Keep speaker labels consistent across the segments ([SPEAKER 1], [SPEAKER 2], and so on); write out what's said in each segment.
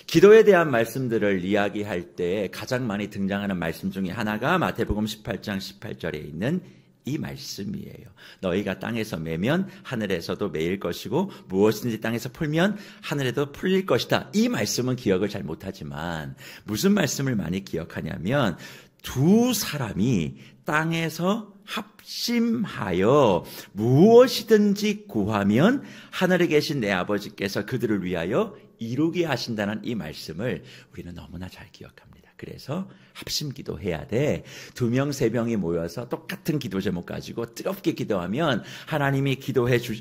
[SPEAKER 1] 기도에 대한 말씀들을 이야기할 때 가장 많이 등장하는 말씀 중에 하나가 마태복음 18장 18절에 있는 이 말씀이에요. 너희가 땅에서 매면 하늘에서도 매일 것이고 무엇이든지 땅에서 풀면 하늘에도 풀릴 것이다. 이 말씀은 기억을 잘 못하지만 무슨 말씀을 많이 기억하냐면 두 사람이 땅에서 합심하여 무엇이든지 구하면 하늘에 계신 내 아버지께서 그들을 위하여 이루게 하신다는 이 말씀을 우리는 너무나 잘 기억합니다. 그래서 합심 기도해야 돼. 2명, 3명이 모여서 똑같은 기도 제목 가지고 뜨겁게 기도하면 하나님이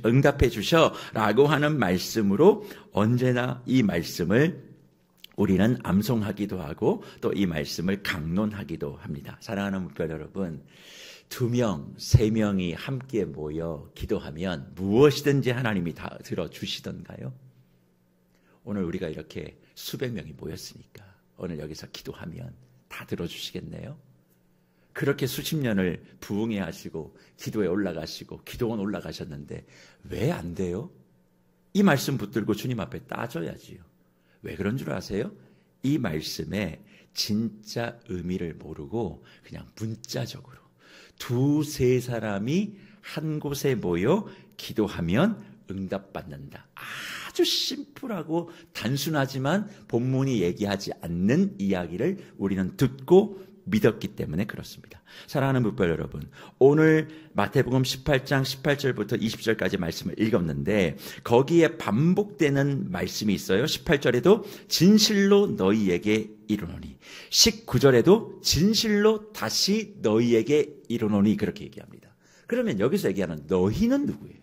[SPEAKER 1] 응답해 주셔라고 하는 말씀으로 언제나 이 말씀을 우리는 암송하기도 하고 또 이 말씀을 강론하기도 합니다. 사랑하는 목별 여러분, 2명, 3명이 함께 모여 기도하면 무엇이든지 하나님이 다 들어주시던가요? 오늘 우리가 이렇게 수백 명이 모였으니까 오늘 여기서 기도하면 다 들어주시겠네요? 그렇게 수십 년을 부흥회 하시고 기도에 올라가시고 기도원 올라가셨는데 왜 안 돼요? 이 말씀 붙들고 주님 앞에 따져야지요. 왜 그런 줄 아세요? 이 말씀의 진짜 의미를 모르고 그냥 문자적으로 2, 3사람이 한 곳에 모여 기도하면 응답받는다. 아주 심플하고 단순하지만 본문이 얘기하지 않는 이야기를 우리는 듣고 믿었기 때문에 그렇습니다. 사랑하는 목별 여러분, 오늘 마태복음 18장 18절부터 20절까지 말씀을 읽었는데 거기에 반복되는 말씀이 있어요. 18절에도 진실로 너희에게 이르노니, 19절에도 진실로 다시 너희에게 이르노니 그렇게 얘기합니다. 그러면 여기서 얘기하는 너희는 누구예요?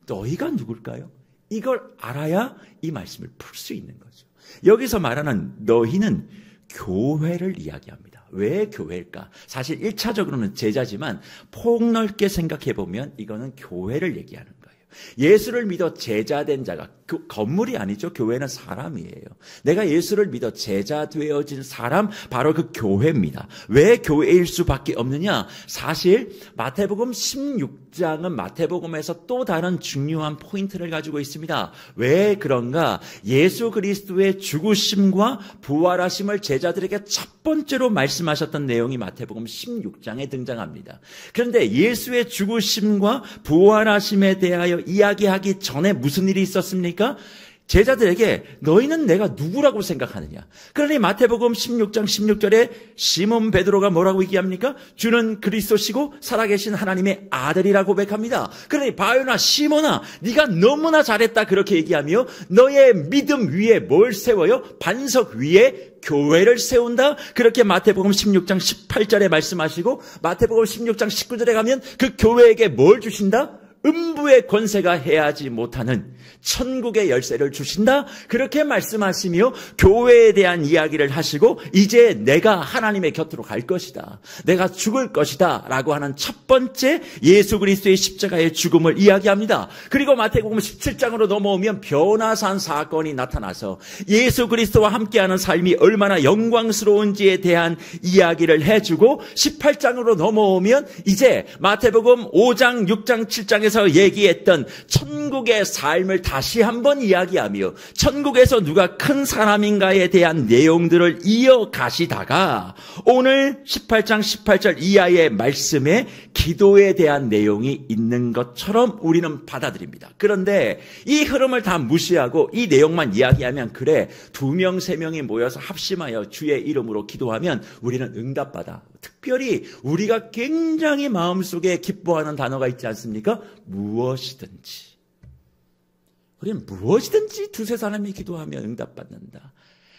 [SPEAKER 1] 너희가 누굴까요? 이걸 알아야 이 말씀을 풀 수 있는 거죠. 여기서 말하는 너희는 교회를 이야기합니다. 왜 교회일까? 사실 1차적으로는 제자지만 폭넓게 생각해 보면 이거는 교회를 얘기하는 거예요. 예수를 믿어 제자된 자가 건물이 아니죠. 교회는 사람이에요. 내가 예수를 믿어 제자 되어진 사람 바로 그 교회입니다. 왜 교회일 수밖에 없느냐? 사실 마태복음 16장은 마태복음에서 또 다른 중요한 포인트를 가지고 있습니다. 왜 그런가? 예수 그리스도의 죽으심과 부활하심을 제자들에게 첫 번째로 말씀하셨던 내용이 마태복음 16장에 등장합니다. 그런데 예수의 죽으심과 부활하심에 대하여 이야기하기 전에 무슨 일이 있었습니까? 제자들에게 너희는 내가 누구라고 생각하느냐? 그러니 마태복음 16장 16절에 시몬 베드로가 뭐라고 얘기합니까? 주는 그리스도시고 살아계신 하나님의 아들이라고 고백합니다. 그러니 바요나 시몬아 네가 너무나 잘했다 그렇게 얘기하며 너의 믿음 위에 뭘 세워요? 반석 위에 교회를 세운다. 그렇게 마태복음 16장 18절에 말씀하시고 마태복음 16장 19절에 가면 그 교회에게 뭘 주신다? 음부의 권세가 해하지 못하는 천국의 열쇠를 주신다. 그렇게 말씀하시며 교회에 대한 이야기를 하시고 이제 내가 하나님의 곁으로 갈 것이다. 내가 죽을 것이다. 라고 하는 첫 번째 예수 그리스도의 십자가의 죽음을 이야기합니다. 그리고 마태복음 17장으로 넘어오면 변화산 사건이 나타나서 예수 그리스도와 함께하는 삶이 얼마나 영광스러운지에 대한 이야기를 해주고 18장으로 넘어오면 이제 마태복음 5장, 6장, 7장에서 얘기했던 천국의 삶을 다시 한번 이야기하며 천국에서 누가 큰 사람인가에 대한 내용들을 이어가시다가 오늘 18장 18절 이하의 말씀에 기도에 대한 내용이 있는 것처럼 우리는 받아들입니다. 그런데 이 흐름을 다 무시하고 이 내용만 이야기하면 그래 2명 3명이 모여서 합심하여 주의 이름으로 기도하면 우리는 응답받아. 특별히 우리가 굉장히 마음속에 기뻐하는 단어가 있지 않습니까? 무엇이든지. 우리는 무엇이든지 2-3사람이 기도하면 응답받는다.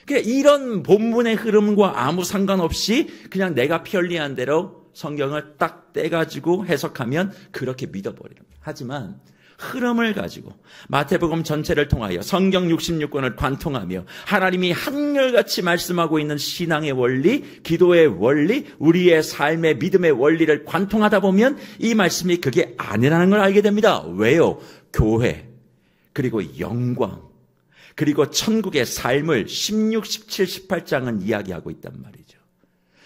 [SPEAKER 1] 그러니까 이런 본문의 흐름과 아무 상관없이 그냥 내가 편리한 대로 성경을 딱 떼가지고 해석하면 그렇게 믿어버립니다. 하지만 흐름을 가지고 마태복음 전체를 통하여 성경 66권을 관통하며 하나님이 한결같이 말씀하고 있는 신앙의 원리, 기도의 원리, 우리의 삶의 믿음의 원리를 관통하다 보면 이 말씀이 그게 아니라는 걸 알게 됩니다. 왜요? 교회, 그리고 영광, 그리고 천국의 삶을 16, 17, 18장은 이야기하고 있단 말이죠.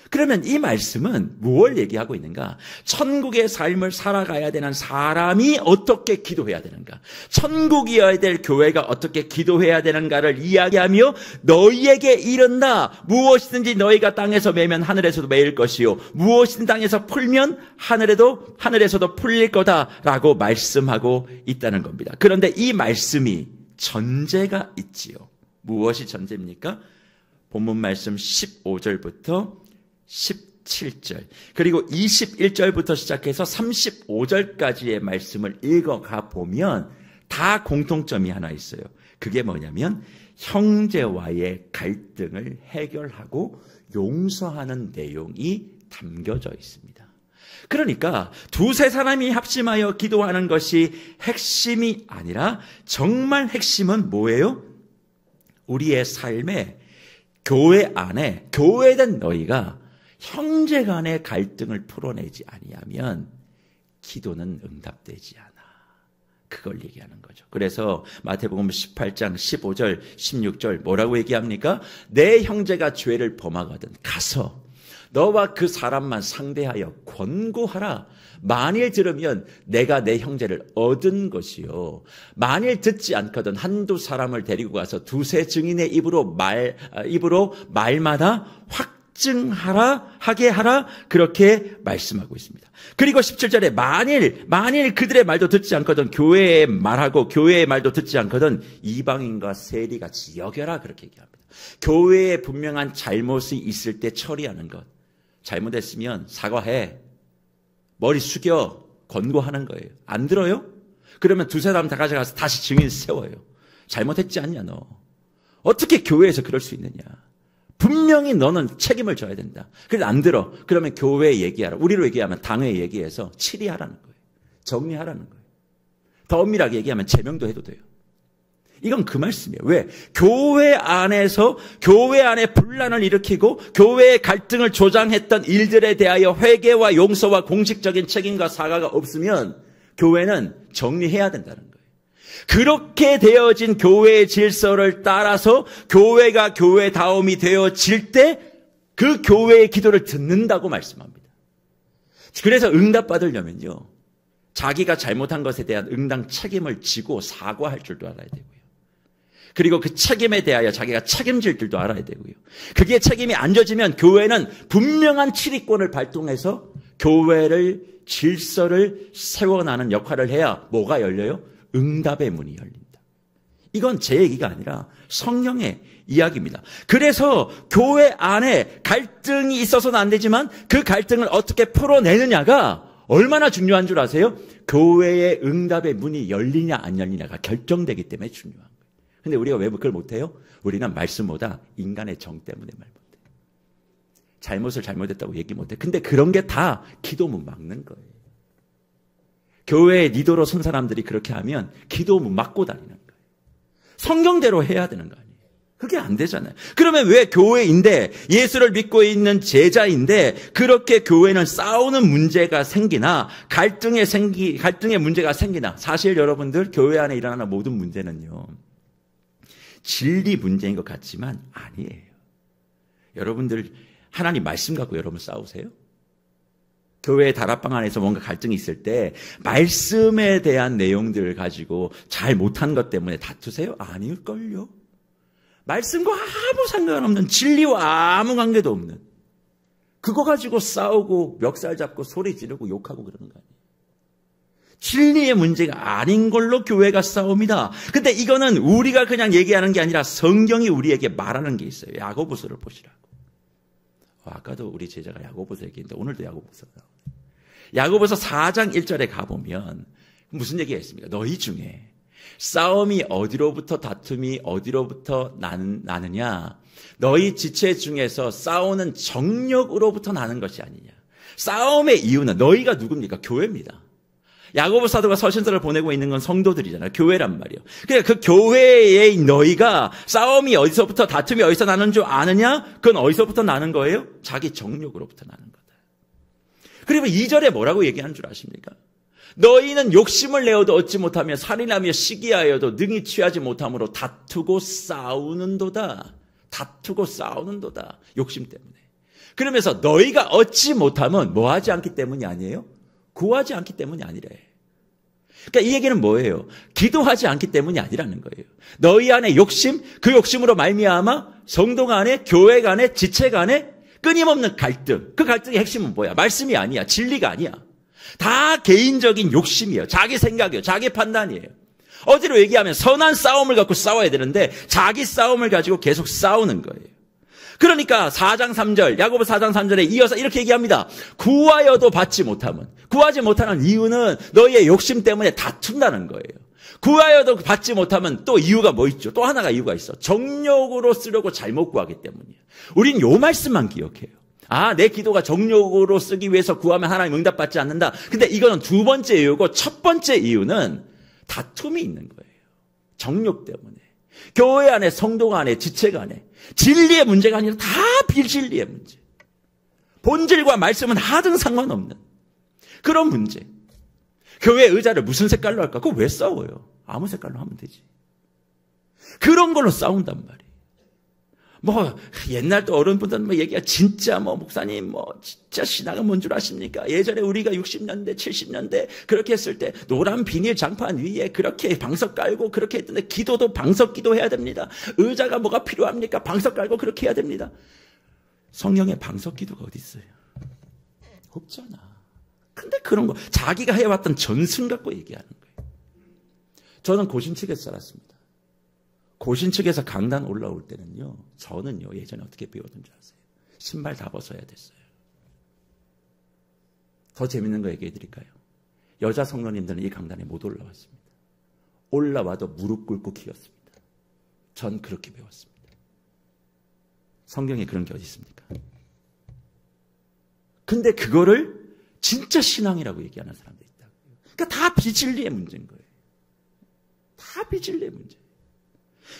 [SPEAKER 1] 그러면 이 말씀은 무엇을 얘기하고 있는가? 천국의 삶을 살아가야 되는 사람이 어떻게 기도해야 되는가? 천국이어야 될 교회가 어떻게 기도해야 되는가를 이야기하며 너희에게 이른다. 무엇이든지 너희가 땅에서 매면 하늘에서도 매일 것이요. 무엇이든 땅에서 풀면 하늘에서도 풀릴 거다라고 말씀하고 있다는 겁니다. 그런데 이 말씀이 전제가 있지요. 무엇이 전제입니까? 본문 말씀 15절부터 17절 그리고 21절부터 시작해서 35절까지의 말씀을 읽어가 보면 다 공통점이 하나 있어요. 그게 뭐냐면 형제와의 갈등을 해결하고 용서하는 내용이 담겨져 있습니다. 그러니까 두세 사람이 합심하여 기도하는 것이 핵심이 아니라 정말 핵심은 뭐예요? 우리의 삶에 교회 안에 교회된 너희가 형제 간의 갈등을 풀어내지 아니하면 기도는 응답되지 않아. 그걸 얘기하는 거죠. 그래서 마태복음 18장 15절 16절 뭐라고 얘기합니까? 내 형제가 죄를 범하거든 가서 너와 그 사람만 상대하여 권고하라. 만일 들으면 내가 내 형제를 얻은 것이요. 만일 듣지 않거든 한두 사람을 데리고 가서 두세 증인의 입으로 말마다 하게 하라. 그렇게 말씀하고 있습니다. 그리고 17절에 만일 그들의 말도 듣지 않거든 교회의 말도 듣지 않거든 이방인과 세리같이 여겨라. 그렇게 얘기합니다. 교회에 분명한 잘못이 있을 때 처리하는 것. 잘못했으면 사과해. 머리 숙여. 권고하는 거예요. 안 들어요? 그러면 두세 사람 다 가져가서 다시 증인 세워요. 잘못했지 않냐 너. 어떻게 교회에서 그럴 수 있느냐. 분명히 너는 책임을 져야 된다. 그래서 안 들어. 그러면 교회에 얘기하라. 우리로 얘기하면 당회에 얘기해서 치리하라는 거예요. 정리하라는 거예요. 더 엄밀하게 얘기하면 제명도 해도 돼요. 이건 그 말씀이에요. 왜? 교회 안에 분란을 일으키고 교회의 갈등을 조장했던 일들에 대하여 회개와 용서와 공식적인 책임과 사과가 없으면 교회는 정리해야 된다는 거예요. 그렇게 되어진 교회의 질서를 따라서 교회가 교회다움이 되어질 때 그 교회의 기도를 듣는다고 말씀합니다. 그래서 응답받으려면요. 자기가 잘못한 것에 대한 응당 책임을 지고 사과할 줄도 알아야 되고요. 그리고 그 책임에 대하여 자기가 책임질 줄도 알아야 되고요. 그게 책임이 안 져지면 교회는 분명한 치리권을 발동해서 교회를 질서를 세워나가는 역할을 해야 뭐가 열려요? 응답의 문이 열린다. 이건 제 얘기가 아니라 성령의 이야기입니다. 그래서 교회 안에 갈등이 있어서는 안 되지만 그 갈등을 어떻게 풀어내느냐가 얼마나 중요한 줄 아세요? 교회의 응답의 문이 열리냐 안 열리냐가 결정되기 때문에 중요한 거예요. 근데 우리가 왜 그걸 못해요? 우리는 말씀보다 인간의 정 때문에 말 못해요. 잘못을 잘못했다고 얘기 못해요. 근데 그런 게 다 기도문 막는 거예요. 교회에 리더로 선 사람들이 그렇게 하면 기도문 막고 다니는 거예요. 성경대로 해야 되는 거 아니에요. 그게 안 되잖아요. 그러면 왜 교회인데 예수를 믿고 있는 제자인데 그렇게 교회는 싸우는 문제가 생기나 갈등의 문제가 생기나 사실 여러분들 교회 안에 일어나는 모든 문제는요. 진리 문제인 것 같지만 아니에요. 여러분들 하나님 말씀 갖고 여러분 싸우세요? 교회 다락방 안에서 뭔가 갈등이 있을 때 말씀에 대한 내용들을 가지고 잘 못한 것 때문에 다투세요? 아닐걸요. 말씀과 아무 상관없는 진리와 아무 관계도 없는 그거 가지고 싸우고 멱살 잡고 소리 지르고 욕하고 그러는 거 아니에요. 진리의 문제가 아닌 걸로 교회가 싸웁니다. 근데 이거는 우리가 그냥 얘기하는 게 아니라 성경이 우리에게 말하는 게 있어요. 야고보서를 보시라고. 아까도 우리 제자가 야고보서 얘기했는데 오늘도 야고보서가 나오네요. 야고보서 4장 1절에 가보면 무슨 얘기가 있습니까? 너희 중에 싸움이 어디로부터 다툼이 어디로부터 나느냐? 너희 지체 중에서 싸우는 정력으로부터 나는 것이 아니냐? 싸움의 이유는 너희가 누굽니까? 교회입니다. 야고보 사도가 서신서를 보내고 있는 건 성도들이잖아요. 교회란 말이에요. 그러니까 그 교회의 너희가 싸움이 어디서부터 다툼이 어디서 나는 줄 아느냐? 그건 어디서부터 나는 거예요? 자기 정욕으로부터 나는 거다. 그리고 2절에 뭐라고 얘기하는 줄 아십니까? 너희는 욕심을 내어도 얻지 못하며 살인하며 시기하여도 능히 취하지 못함으로 다투고 싸우는도다. 욕심 때문에. 그러면서 너희가 얻지 못하면 뭐 하지 않기 때문이 아니에요? 구하지 않기 때문이 아니래. 그러니까 이 얘기는 뭐예요? 기도하지 않기 때문이 아니라는 거예요. 너희 안에 욕심, 그 욕심으로 말미암아 성도 간에, 교회 간에, 지체 간에 끊임없는 갈등. 그 갈등의 핵심은 뭐야? 말씀이 아니야. 진리가 아니야. 다 개인적인 욕심이에요. 자기 생각이에요. 자기 판단이에요. 어디로 얘기하면 선한 싸움을 갖고 싸워야 되는데 자기 싸움을 가지고 계속 싸우는 거예요. 그러니까 4장 3절, 야고보 4장 3절에 이어서 이렇게 얘기합니다. 구하여도 받지 못하면, 구하지 못하는 이유는 너희의 욕심 때문에 다툰다는 거예요. 구하여도 받지 못하면 또 이유가 뭐 있죠? 또 하나가 이유가 있어. 정욕으로 쓰려고 잘못 구하기 때문이에요. 우린 요 말씀만 기억해요. 아, 내 기도가 정욕으로 쓰기 위해서 구하면 하나님 응답받지 않는다. 근데 이거는 두 번째 이유고 첫 번째 이유는 다툼이 있는 거예요. 정욕 때문에. 교회 안에, 성도가 안에, 지체가 안에. 진리의 문제가 아니라 다 비진리의 문제. 본질과 말씀은 하등 상관없는 그런 문제. 교회 의자를 무슨 색깔로 할까? 그거 왜 싸워요? 아무 색깔로 하면 되지. 그런 걸로 싸운단 말이에요. 뭐 옛날 또 어른분들은 뭐 얘기가 진짜 뭐 목사님 뭐 진짜 신앙은 뭔 줄 아십니까? 예전에 우리가 60년대 70년대 그렇게 했을 때 노란 비닐 장판 위에 그렇게 방석 깔고 그렇게 했던데 기도도 방석 기도해야 됩니다. 의자가 뭐가 필요합니까? 방석 깔고 그렇게 해야 됩니다. 성령의 방석 기도가 어디 있어요? 없잖아. 근데 그런 거 자기가 해왔던 전승 갖고 얘기하는 거예요. 저는 고신 측에서 살았습니다. 고신 측에서 강단 올라올 때는요, 저는요, 예전에 어떻게 배웠는지 아세요? 신발 다 벗어야 됐어요. 더 재밌는 거 얘기해 드릴까요? 여자 성도님들은 이 강단에 못 올라왔습니다. 올라와도 무릎 꿇고 기었습니다. 전 그렇게 배웠습니다. 성경에 그런 게 어디 있습니까? 근데 그거를 진짜 신앙이라고 얘기하는 사람들이 있다고요. 그러니까 다 비진리의 문제인 거예요. 다 비진리의 문제.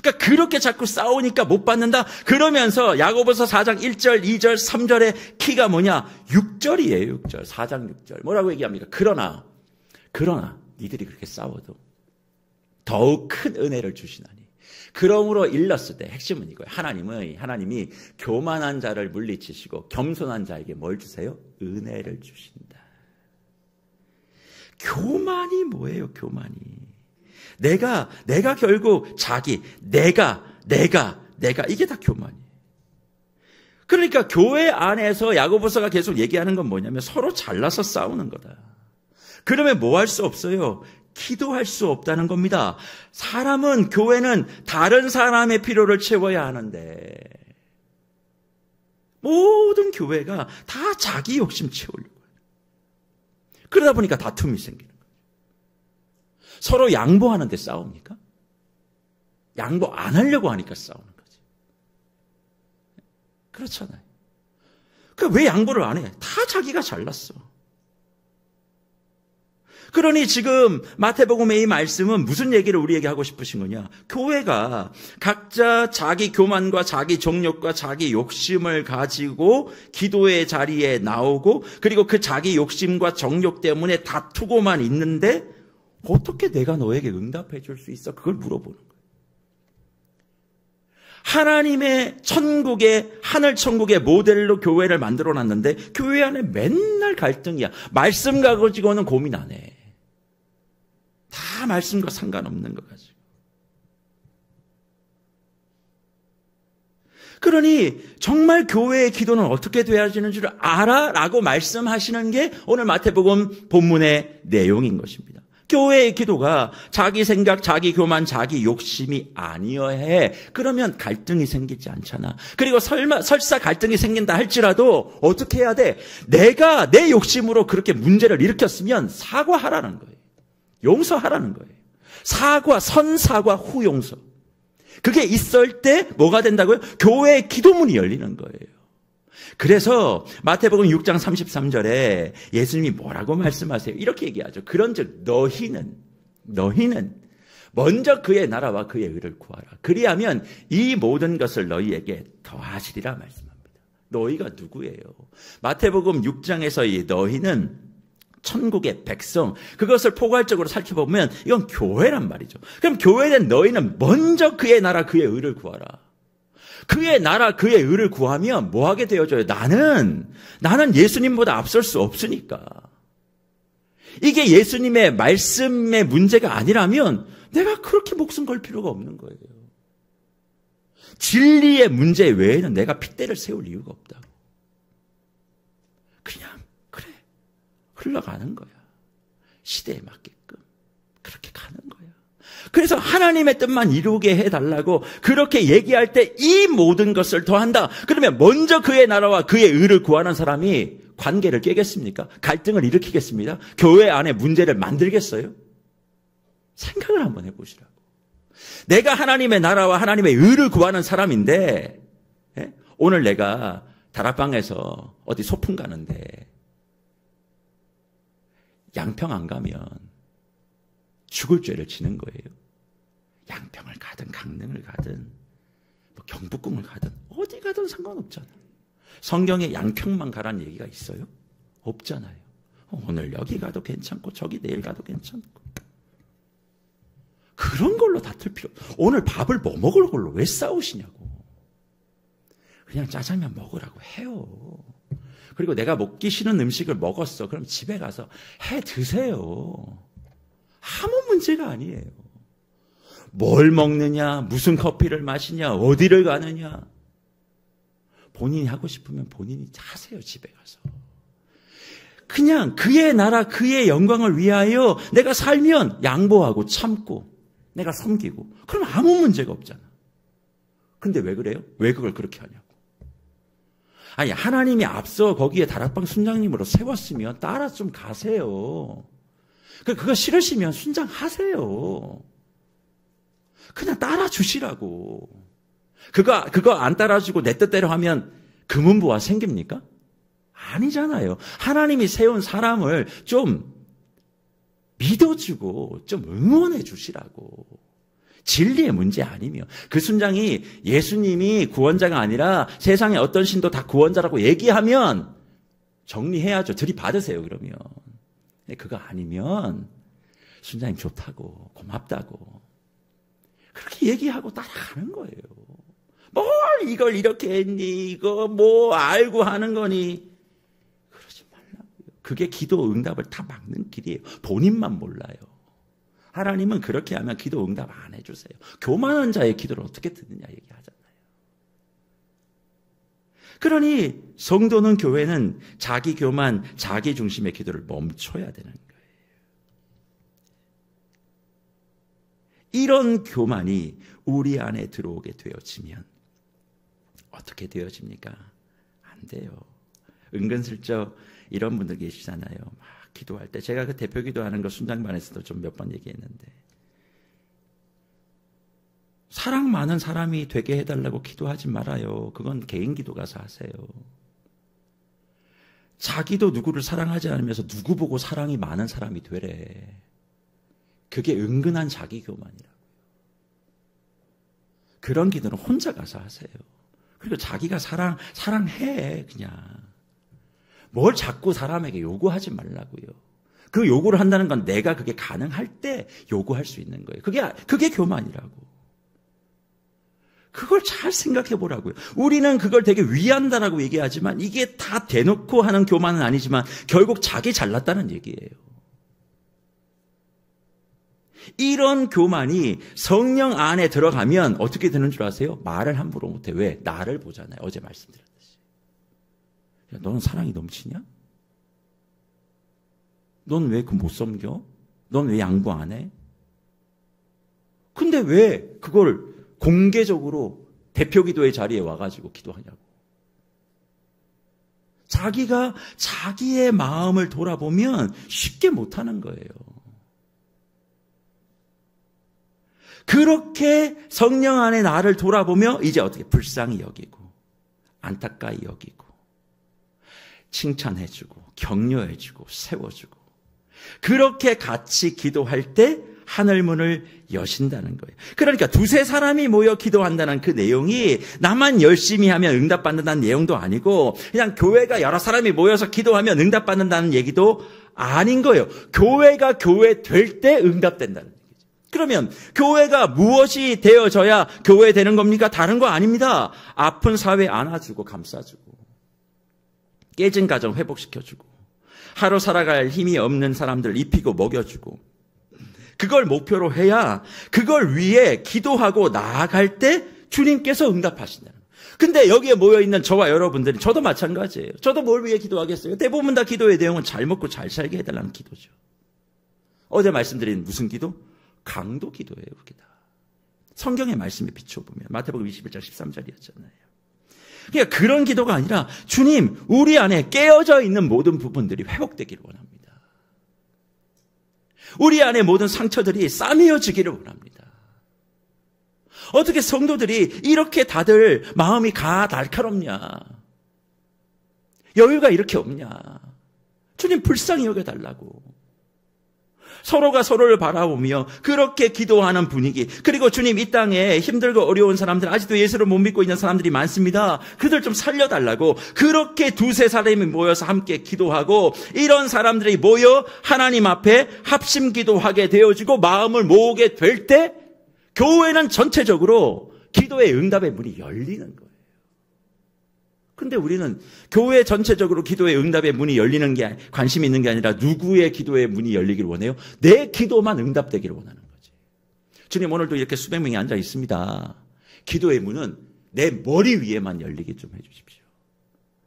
[SPEAKER 1] 그러니까 그렇게 자꾸 싸우니까 못 받는다. 그러면서 야고보서 4장 1절, 2절, 3절의 키가 뭐냐? 6절이에요. 6절. 4장 6절. 뭐라고 얘기합니까? 그러나 니들이 그렇게 싸워도 더욱 큰 은혜를 주시나니. 그러므로 일렀을 때 핵심은 이거예요. 하나님이 교만한 자를 물리치시고 겸손한 자에게 뭘 주세요? 은혜를 주신다. 교만이 뭐예요? 교만이. 내가 결국 자기, 내가 이게 다 교만이에요. 그러니까 교회 안에서 야고보서가 계속 얘기하는 건 뭐냐면 서로 잘나서 싸우는 거다. 그러면 뭐 할 수 없어요? 기도할 수 없다는 겁니다. 교회는 다른 사람의 필요를 채워야 하는데 모든 교회가 다 자기 욕심 채우려고 해요. 그러다 보니까 다툼이 생기는 거예요. 서로 양보하는데 싸웁니까? 양보 안 하려고 하니까 싸우는 거지. 그렇잖아요. 왜 양보를 안 해? 다 자기가 잘났어. 그러니 지금 마태복음의 이 말씀은 무슨 얘기를 우리에게 하고 싶으신 거냐? 교회가 각자 자기 교만과 자기 정욕과 자기 욕심을 가지고 기도의 자리에 나오고 그리고 그 자기 욕심과 정욕 때문에 다투고만 있는데 어떻게 내가 너에게 응답해 줄 수 있어? 그걸 물어보는 거예요. 하나님의 하늘 천국의 모델로 교회를 만들어 놨는데 교회 안에 맨날 갈등이야. 말씀 가지고는 고민 안 해. 다 말씀과 상관없는 거 가지고. 그러니 정말 교회의 기도는 어떻게 되어지는 줄 알아? 라고 말씀하시는 게 오늘 마태복음 본문의 내용인 것입니다. 교회의 기도가 자기 생각, 자기 교만, 자기 욕심이 아니어야 해. 그러면 갈등이 생기지 않잖아. 그리고 설사 갈등이 생긴다 할지라도 어떻게 해야 돼? 내가 내 욕심으로 그렇게 문제를 일으켰으면 사과하라는 거예요. 용서하라는 거예요. 선사과 후용서. 그게 있을 때 뭐가 된다고요? 교회의 기도문이 열리는 거예요. 그래서 마태복음 6장 33절에 예수님이 뭐라고 말씀하세요? 이렇게 얘기하죠. 그런즉 너희는 먼저 그의 나라와 그의 의를 구하라. 그리하면 이 모든 것을 너희에게 더하시리라 말씀합니다. 너희가 누구예요? 마태복음 6장에서 이 너희는 천국의 백성, 그것을 포괄적으로 살펴보면 이건 교회란 말이죠. 그럼 교회는 너희는 먼저 그의 나라 그의 의를 구하라. 그의 나라, 그의 의를 구하면 뭐 하게 되어져요? 나는 예수님보다 앞설 수 없으니까. 이게 예수님의 말씀의 문제가 아니라면 내가 그렇게 목숨 걸 필요가 없는 거예요. 진리의 문제 외에는 내가 핏대를 세울 이유가 없다고. 그냥 그래 흘러가는 거야. 시대에 맞게끔 그렇게 가는 거야. 그래서 하나님의 뜻만 이루게 해달라고 그렇게 얘기할 때 이 모든 것을 더한다. 그러면 먼저 그의 나라와 그의 의를 구하는 사람이 관계를 깨겠습니까? 갈등을 일으키겠습니다? 교회 안에 문제를 만들겠어요? 생각을 한번 해보시라고. 내가 하나님의 나라와 하나님의 의를 구하는 사람인데 오늘 내가 다락방에서 어디 소풍 가는데 양평 안 가면 죽을 죄를 지는 거예요. 양평을 가든 강릉을 가든 뭐 경북궁을 가든 어디 가든 상관없잖아요. 성경에 양평만 가라는 얘기가 있어요? 없잖아요. 오늘 여기 가도 괜찮고 저기 내일 가도 괜찮고 그런 걸로 다툴 필요 없어요. 오늘 밥을 뭐 먹을 걸로 왜 싸우시냐고. 그냥 짜장면 먹으라고 해요. 그리고 내가 먹기 싫은 음식을 먹었어. 그럼 집에 가서 해 드세요. 아무 문제가 아니에요. 뭘 먹느냐, 무슨 커피를 마시냐, 어디를 가느냐. 본인이 하고 싶으면 본인이 하세요, 집에 가서. 그냥 그의 나라, 그의 영광을 위하여 내가 살면 양보하고 참고 내가 섬기고 그럼 아무 문제가 없잖아. 근데 왜 그래요? 왜 그걸 그렇게 하냐고. 아니 하나님이 앞서 거기에 다락방 순장님으로 세웠으면 따라 좀 가세요. 그거 싫으시면 순장하세요. 그냥 따라주시라고. 그거 안 따라주고 내 뜻대로 하면 금은부화 생깁니까? 아니잖아요. 하나님이 세운 사람을 좀 믿어주고 좀 응원해 주시라고. 진리의 문제 아니며 그 순장이 예수님이 구원자가 아니라 세상의 어떤 신도 다 구원자라고 얘기하면 정리해야죠. 들이받으세요 그러면. 그거 아니면 순장님 좋다고 고맙다고 그렇게 얘기하고 따라가는 거예요. 뭘 이걸 이렇게 했니? 이거 뭐 알고 하는 거니? 그러지 말라고요. 그게 기도 응답을 다 막는 길이에요. 본인만 몰라요. 하나님은 그렇게 하면 기도 응답 안 해주세요. 교만한 자의 기도를 어떻게 듣느냐 얘기하잖아요. 그러니 성도는 교회는 자기 교만, 자기 중심의 기도를 멈춰야 되는 거예요. 이런 교만이 우리 안에 들어오게 되어지면 어떻게 되어집니까? 안 돼요. 은근슬쩍 이런 분들 계시잖아요. 막 기도할 때 제가 그 대표 기도하는 거 순장반에서도 좀 몇 번 얘기했는데 사랑 많은 사람이 되게 해달라고 기도하지 말아요. 그건 개인 기도 가서 하세요. 자기도 누구를 사랑하지 않으면서 누구 보고 사랑이 많은 사람이 되래. 그게 은근한 자기 교만이라고요. 그런 기도는 혼자 가서 하세요. 그리고 자기가 사랑해 그냥. 뭘 자꾸 사람에게 요구하지 말라고요. 그 요구를 한다는 건 내가 그게 가능할 때 요구할 수 있는 거예요. 그게 교만이라고. 그걸 잘 생각해 보라고요. 우리는 그걸 되게 위한다라고 얘기하지만 이게 다 대놓고 하는 교만은 아니지만 결국 자기 잘났다는 얘기예요. 이런 교만이 성령 안에 들어가면 어떻게 되는 줄 아세요? 말을 함부로 못해. 왜? 나를 보잖아요. 어제 말씀드렸듯이. 야, 너는 사랑이 넘치냐? 넌 왜 그 못 섬겨? 넌 왜 양보 안 해? 근데 왜 그걸 공개적으로 대표기도의 자리에 와가지고 기도하냐고. 자기가 자기의 마음을 돌아보면 쉽게 못하는 거예요. 그렇게 성령 안에 나를 돌아보며 이제 어떻게 불쌍히 여기고 안타까이 여기고 칭찬해주고 격려해주고 세워주고 그렇게 같이 기도할 때 하늘문을 여신다는 거예요. 그러니까 두세 사람이 모여 기도한다는 그 내용이 나만 열심히 하면 응답받는다는 내용도 아니고 그냥 교회가 여러 사람이 모여서 기도하면 응답받는다는 얘기도 아닌 거예요. 교회가 교회 될 때 응답된다는 얘기죠. 그러면 교회가 무엇이 되어져야 교회 되는 겁니까? 다른 거 아닙니다. 아픈 사회 안아주고 감싸주고 깨진 가정 회복시켜주고 하루 살아갈 힘이 없는 사람들 입히고 먹여주고 그걸 목표로 해야 그걸 위해 기도하고 나아갈 때 주님께서 응답하신다는 거예요. 근데 여기에 모여있는 저와 여러분들이 저도 마찬가지예요. 저도 뭘 위해 기도하겠어요? 대부분 다 기도의 내용은 잘 먹고 잘 살게 해달라는 기도죠. 어제 말씀드린 무슨 기도? 강도 기도예요. 그게 다. 성경의 말씀에 비춰보면 마태복음 21장 13절이었잖아요. 그러니까 그런 기도가 아니라 주님 우리 안에 깨어져 있는 모든 부분들이 회복되기를 원합니다. 우리 안에 모든 상처들이 싸매어지기를 원합니다. 어떻게 성도들이 이렇게 다들 마음이 날카롭냐? 여유가 이렇게 없냐? 주님 불쌍히 여겨달라고. 서로가 서로를 바라보며 그렇게 기도하는 분위기. 그리고 주님 이 땅에 힘들고 어려운 사람들, 아직도 예수를 못 믿고 있는 사람들이 많습니다. 그들 좀 살려달라고. 그렇게 두세 사람이 모여서 함께 기도하고 이런 사람들이 모여 하나님 앞에 합심 기도하게 되어지고 마음을 모으게 될 때 교회는 전체적으로 기도의 응답의 문이 열리는 거예요. 근데 우리는 교회 전체적으로 기도의 응답의 문이 열리는 게 관심이 있는 게 아니라 누구의 기도의 문이 열리기를 원해요? 내 기도만 응답되기를 원하는 거지. 주님 오늘도 이렇게 수백 명이 앉아 있습니다. 기도의 문은 내 머리 위에만 열리게 좀 해주십시오.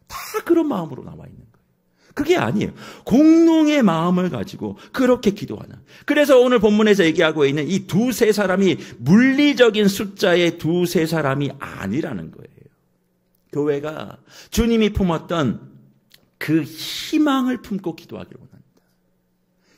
[SPEAKER 1] 다 그런 마음으로 나와 있는 거예요. 그게 아니에요. 공동의 마음을 가지고 그렇게 기도하는. 그래서 오늘 본문에서 얘기하고 있는 이 두세 사람이 물리적인 숫자의 두세 사람이 아니라는 거예요. 교회가 주님이 품었던 그 희망을 품고 기도하기를 원합니다.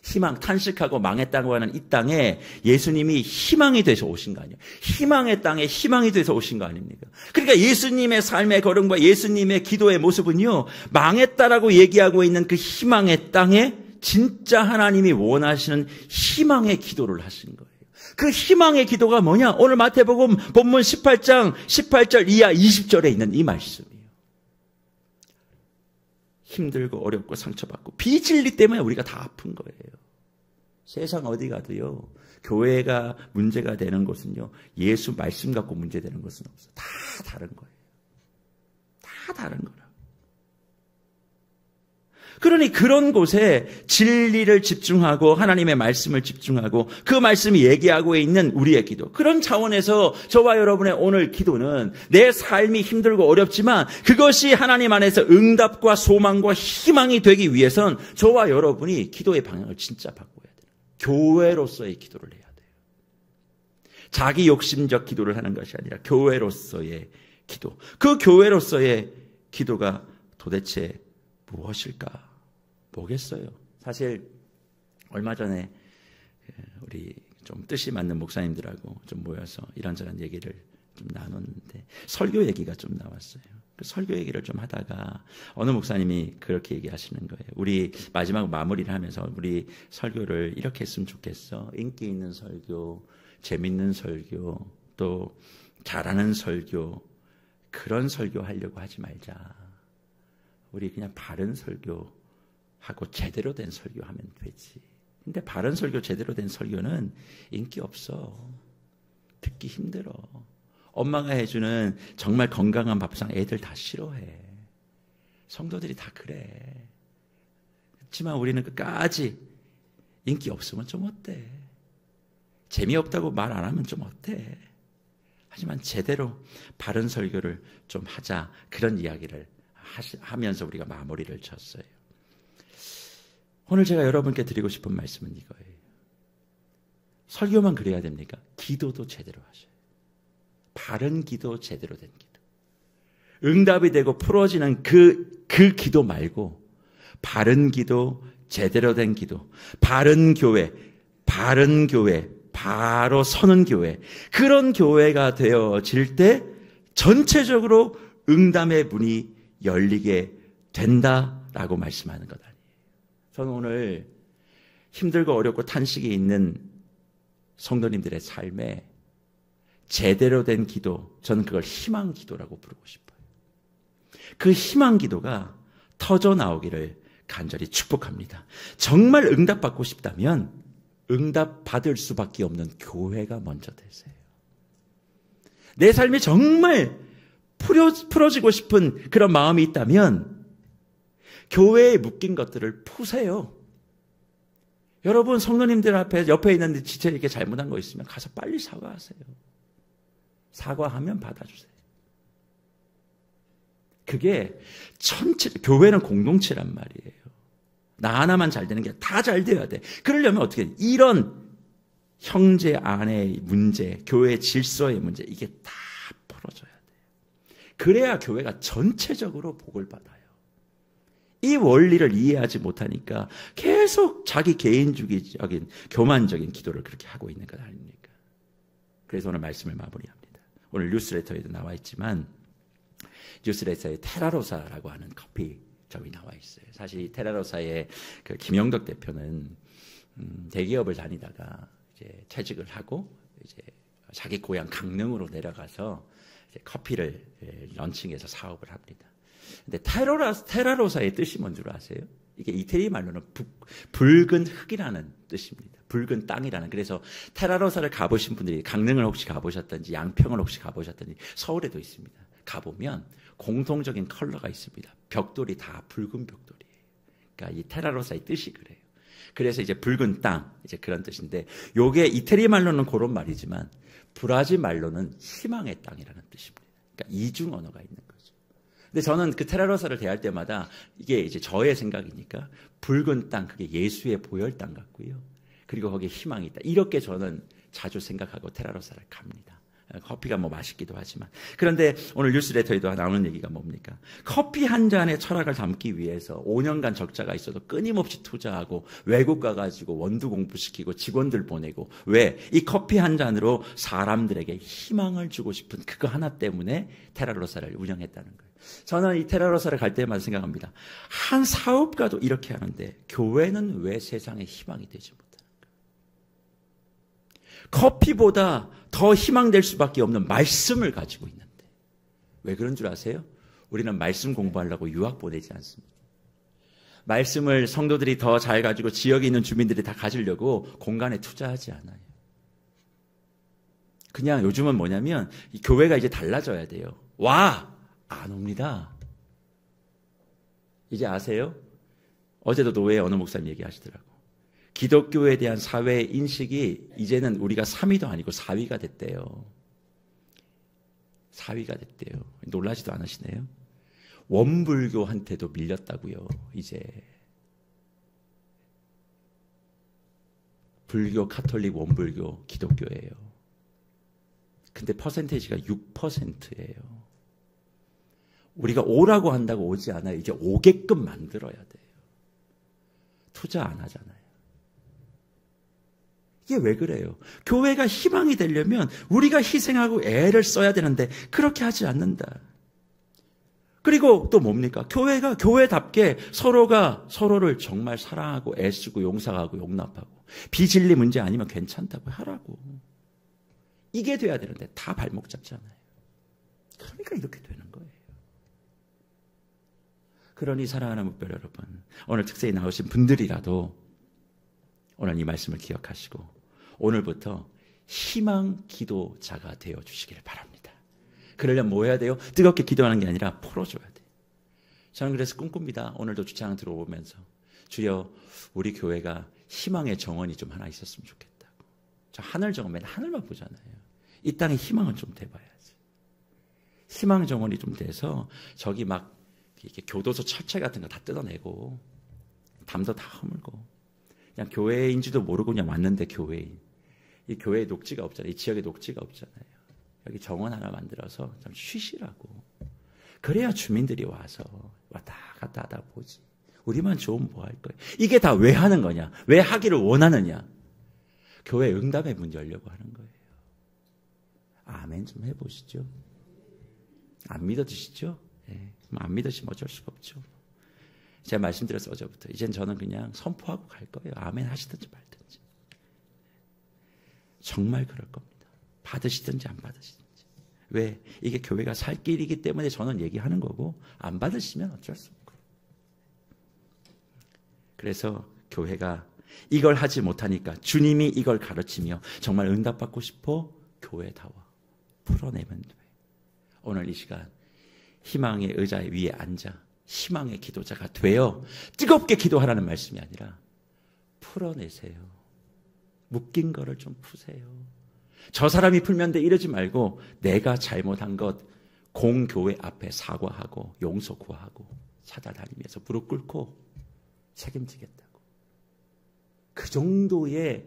[SPEAKER 1] 희망, 탄식하고 망했다고 하는 이 땅에 예수님이 희망이 돼서 오신 거 아니에요. 희망의 땅에 희망이 돼서 오신 거 아닙니까? 그러니까 예수님의 삶의 걸음과 예수님의 기도의 모습은요, 망했다라고 얘기하고 있는 그 희망의 땅에 진짜 하나님이 원하시는 희망의 기도를 하신 거예요. 그 희망의 기도가 뭐냐? 오늘 마태복음 본문 18장 18절 이하 20절에 있는 이 말씀이에요. 힘들고 어렵고 상처받고 비진리 때문에 우리가 다 아픈 거예요. 세상 어디 가도요. 교회가 문제가 되는 것은요. 예수 말씀 갖고 문제되는 것은 없어요. 다 다른 거예요. 다 다른 거라. 그러니 그런 곳에 진리를 집중하고 하나님의 말씀을 집중하고 그 말씀이 얘기하고 있는 우리의 기도. 그런 차원에서 저와 여러분의 오늘 기도는 내 삶이 힘들고 어렵지만 그것이 하나님 안에서 응답과 소망과 희망이 되기 위해선 저와 여러분이 기도의 방향을 진짜 바꿔야 돼요. 교회로서의 기도를 해야 돼요. 자기 욕심적 기도를 하는 것이 아니라 교회로서의 기도. 그 교회로서의 기도가 도대체 무엇일까? 뭐겠어요? 사실 얼마 전에 우리 좀 뜻이 맞는 목사님들하고 좀 모여서 이런저런 얘기를 좀 나눴는데 설교 얘기가 좀 나왔어요. 그 설교 얘기를 좀 하다가 어느 목사님이 그렇게 얘기하시는 거예요. 우리 마지막 마무리를 하면서 우리 설교를 이렇게 했으면 좋겠어. 인기 있는 설교, 재밌는 설교, 또 잘하는 설교, 그런 설교 하려고 하지 말자. 우리 그냥 바른 설교하고 제대로 된 설교하면 되지. 근데 바른 설교, 제대로 된 설교는 인기 없어. 듣기 힘들어. 엄마가 해주는 정말 건강한 밥상 애들 다 싫어해. 성도들이 다 그래. 그렇지만 우리는 끝까지 인기 없으면 좀 어때? 재미없다고 말 안 하면 좀 어때? 하지만 제대로 바른 설교를 좀 하자. 그런 이야기를 하면서 우리가 마무리를 쳤어요. 오늘 제가 여러분께 드리고 싶은 말씀은 이거예요. 설교만 그래야 됩니까? 기도도 제대로 하셔요. 바른 기도, 제대로 된 기도. 응답이 되고 풀어지는 그 기도 말고 바른 기도, 제대로 된 기도, 바른 교회, 바로 서는 교회, 그런 교회가 되어질 때 전체적으로 응답의 문이 열리게 된다라고 말씀하는 것 아니에요. 저는 오늘 힘들고 어렵고 탄식이 있는 성도님들의 삶에 제대로 된 기도, 저는 그걸 희망 기도라고 부르고 싶어요. 그 희망 기도가 터져 나오기를 간절히 축복합니다. 정말 응답받고 싶다면 응답 받을 수밖에 없는 교회가 먼저 되세요. 내 삶이 정말 풀어지고 싶은 그런 마음이 있다면 교회에 묶인 것들을 푸세요. 여러분 성도님들 앞에 옆에 있는데 진짜 이렇게 잘못한 거 있으면 가서 빨리 사과하세요. 사과하면 받아주세요. 그게 교회는 공동체란 말이에요. 나 하나만 잘 되는 게 다 잘 돼야 돼. 그러려면 어떻게 돼? 이런 형제 안의 문제, 교회 질서의 문제 이게 다 풀어져야 돼요. 그래야 교회가 전체적으로 복을 받아요. 이 원리를 이해하지 못하니까 계속 자기 개인주의적인 교만적인 기도를 그렇게 하고 있는 것 아닙니까? 그래서 오늘 말씀을 마무리합니다. 오늘 뉴스레터에도 나와 있지만 뉴스레터에 테라로사라고 하는 커피점이 나와 있어요. 사실 이 테라로사의 그 김영덕 대표는 대기업을 다니다가 이제 퇴직을 하고 이제 자기 고향 강릉으로 내려가서 이제 커피를 런칭해서 사업을 합니다. 근데 테라로사의 뜻이 뭔 줄 아세요? 이게 이태리 말로는 붉은 흙이라는 뜻입니다. 붉은 땅이라는. 그래서 테라로사를 가보신 분들이 강릉을 혹시 가보셨든지 양평을 혹시 가보셨든지 서울에도 있습니다. 가보면 공통적인 컬러가 있습니다. 벽돌이 다 붉은 벽돌이에요. 그러니까 이 테라로사의 뜻이 그래요. 그래서 이제 붉은 땅 이제 그런 뜻인데 요게 이태리 말로는 그런 말이지만 브라질 말로는 희망의 땅이라는 뜻입니다. 그러니까 이중 언어가 있는 거죠. 근데 저는 그 테라로사를 대할 때마다 이게 이제 저의 생각이니까 붉은 땅 그게 예수의 보혈 땅 같고요. 그리고 거기에 희망이 있다. 이렇게 저는 자주 생각하고 테라로사를 갑니다. 커피가 뭐 맛있기도 하지만. 그런데 오늘 뉴스레터에도 나오는 얘기가 뭡니까? 커피 한 잔의 철학을 담기 위해서 5년간 적자가 있어도 끊임없이 투자하고 외국 가가지고 원두 공부시키고 직원들 보내고 왜? 이 커피 한 잔으로 사람들에게 희망을 주고 싶은 그거 하나 때문에 테라로사를 운영했다는 거예요. 저는 이 테라로사를 갈 때마다 생각합니다. 한 사업가도 이렇게 하는데 교회는 왜 세상에 희망이 되지 못하는가? 커피보다 더 희망될 수밖에 없는 말씀을 가지고 있는데 왜 그런 줄 아세요? 우리는 말씀 공부하려고 유학 보내지 않습니다. 말씀을 성도들이 더 잘 가지고 지역에 있는 주민들이 다 가지려고 공간에 투자하지 않아요. 그냥 요즘은 뭐냐면 이 교회가 이제 달라져야 돼요. 와! 안 옵니다. 이제 아세요? 어제도 노회 어느 목사님 얘기하시더라고. 기독교에 대한 사회 인식이 이제는 우리가 3위도 아니고 4위가 됐대요. 4위가 됐대요. 놀라지도 않으시네요. 원불교한테도 밀렸다고요. 이제 불교, 카톨릭, 원불교, 기독교예요. 근데 퍼센테이지가 6%예요. 우리가 오라고 한다고 오지 않아요. 이제 오게끔 만들어야 돼요. 투자 안 하잖아요. 이게 왜 그래요? 교회가 희망이 되려면 우리가 희생하고 애를 써야 되는데 그렇게 하지 않는다. 그리고 또 뭡니까? 교회가 교회답게 서로가 서로를 정말 사랑하고 애쓰고 용서하고 용납하고 비진리 문제 아니면 괜찮다고 하라고. 이게 돼야 되는데 다 발목 잡잖아요. 그러니까 이렇게 되는 거예요. 그러니 사랑하는 목별 여러분, 오늘 특세에 나오신 분들이라도 오늘 이 말씀을 기억하시고 오늘부터 희망 기도자가 되어 주시길 바랍니다. 그러려면 뭐 해야 돼요? 뜨겁게 기도하는 게 아니라 풀어줘야 돼요. 저는 그래서 꿈꿉니다. 오늘도 주차장 들어오면서 주여 우리 교회가 희망의 정원이 좀 하나 있었으면 좋겠다고. 저 하늘 정원 맨날 하늘만 보잖아요. 이 땅에 희망은 좀 돼봐야지. 희망 정원이 좀 돼서 저기 막 이렇게 교도소 철책 같은 거 다 뜯어내고 담도 다 허물고 그냥 교회인지도 모르고 그냥 왔는데 교회인. 이 교회에 녹지가 없잖아요. 이 지역에 녹지가 없잖아요. 여기 정원 하나 만들어서 좀 쉬시라고. 그래야 주민들이 와서 왔다 갔다 하다 보지. 우리만 좋으면 뭐 할 거예요. 이게 다 왜 하는 거냐? 왜 하기를 원하느냐? 교회 응답의 문 열려고 하는 거예요. 아멘 좀 해보시죠. 안 믿어지시죠? 네. 안 믿으시면 어쩔 수가 없죠. 제가 말씀드렸어요. 어제부터. 이젠 저는 그냥 선포하고 갈 거예요. 아멘 하시든지 말든지. 정말 그럴 겁니다. 받으시든지 안 받으시든지. 왜? 이게 교회가 살 길이기 때문에 저는 얘기하는 거고 안 받으시면 어쩔 수 없고. 그래서 교회가 이걸 하지 못하니까 주님이 이걸 가르치며 정말 응답받고 싶어? 교회에 나와. 풀어내면 돼. 오늘 이 시간 희망의 의자 위에 앉아 희망의 기도자가 되어 뜨겁게 기도하라는 말씀이 아니라 풀어내세요. 묶인 거를 좀 푸세요. 저 사람이 풀면 돼 이러지 말고 내가 잘못한 것 공교회 앞에 사과하고 용서 구하고 찾아다니면서 무릎 꿇고 책임지겠다고. 그 정도의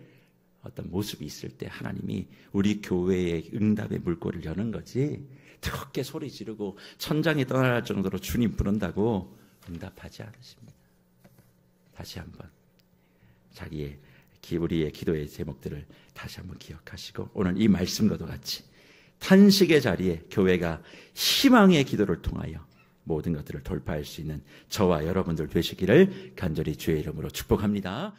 [SPEAKER 1] 어떤 모습이 있을 때 하나님이 우리 교회의 응답의 물꼬를 여는 거지, 뜨겁게 소리 지르고 천장이 떠날 정도로 주님 부른다고 응답하지 않으십니다. 다시 한번 우리의 기도의 제목들을 다시 한번 기억하시고 오늘 이 말씀과도 같이 탄식의 자리에 교회가 희망의 기도를 통하여 모든 것들을 돌파할 수 있는 저와 여러분들 되시기를 간절히 주의 이름으로 축복합니다.